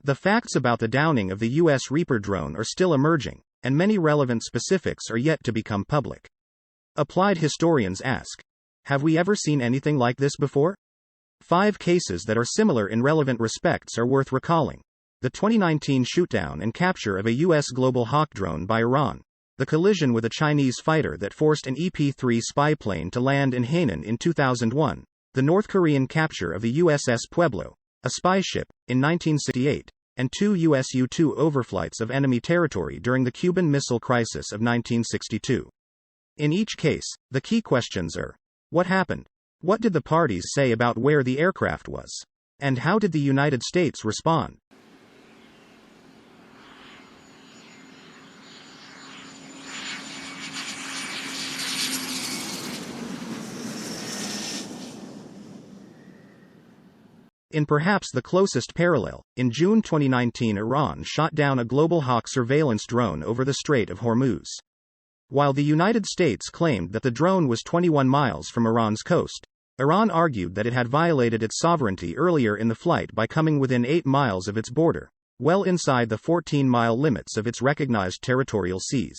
The facts about the downing of the U.S. Reaper drone are still emerging, and many relevant specifics are yet to become public. Applied historians ask, have we ever seen anything like this before? 5 cases that are similar in relevant respects are worth recalling. The 2019 shootdown and capture of a U.S. Global Hawk drone by Iran. The collision with a Chinese fighter that forced an EP-3 spy plane to land in Hainan in 2001. The North Korean capture of the USS Pueblo, a spy ship, in 1968. And 2 U.S. U-2 overflights of enemy territory during the Cuban Missile Crisis of 1962. In each case, the key questions are: what happened? What did the parties say about where the aircraft was? And how did the United States respond? In perhaps the closest parallel, in June 2019 Iran shot down a Global Hawk surveillance drone over the Strait of Hormuz. While the United States claimed that the drone was 21 miles from Iran's coast, Iran argued that it had violated its sovereignty earlier in the flight by coming within 8 miles of its border, well inside the 14-mile limits of its recognized territorial seas.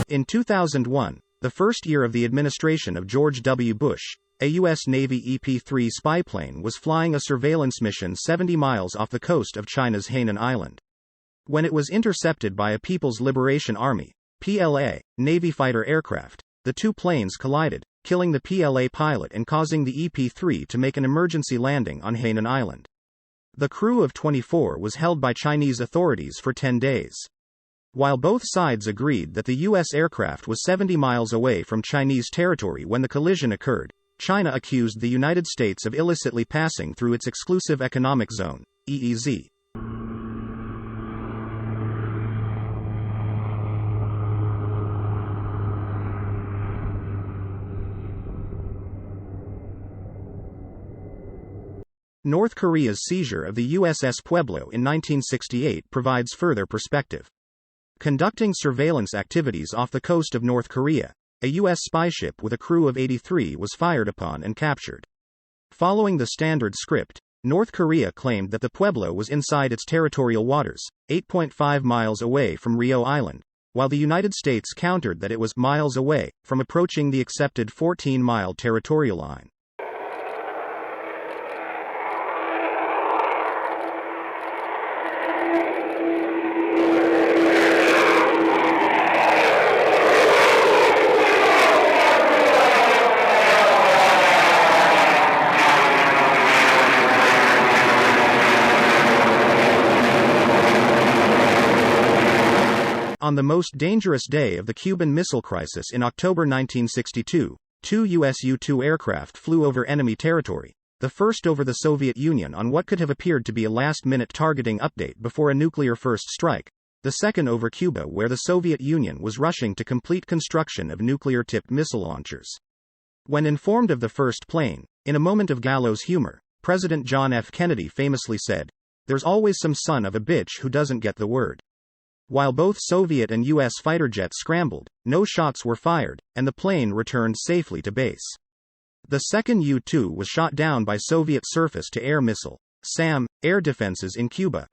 In 2001, the first year of the administration of George W. Bush, a U.S. Navy EP-3 spy plane was flying a surveillance mission 70 miles off the coast of China's Hainan Island. When it was intercepted by a People's Liberation Army (PLA) Navy fighter aircraft, the 2 planes collided, killing the PLA pilot and causing the EP-3 to make an emergency landing on Hainan Island. The crew of 24 was held by Chinese authorities for 10 days. While both sides agreed that the U.S. aircraft was 70 miles away from Chinese territory when the collision occurred, China accused the United States of illicitly passing through its exclusive economic zone, EEZ. North Korea's seizure of the USS Pueblo in 1968 provides further perspective. Conducting surveillance activities off the coast of North Korea, a U.S. spy ship with a crew of 83 was fired upon and captured. Following the standard script, North Korea claimed that the Pueblo was inside its territorial waters, 8.5 miles away from Rio Island, while the United States countered that it was miles away from approaching the accepted 14-mile territorial line. On the most dangerous day of the Cuban Missile Crisis in October 1962, 2 U.S. U-2 aircraft flew over enemy territory, the first over the Soviet Union on what could have appeared to be a last-minute targeting update before a nuclear first strike, the second over Cuba where the Soviet Union was rushing to complete construction of nuclear-tipped missile launchers. When informed of the first plane, in a moment of gallows humor, President John F. Kennedy famously said, "There's always some son of a bitch who doesn't get the word." While both Soviet and U.S. fighter jets scrambled, no shots were fired, and the plane returned safely to base. The second U-2 was shot down by Soviet surface-to-air missile (SAM) air defenses in Cuba.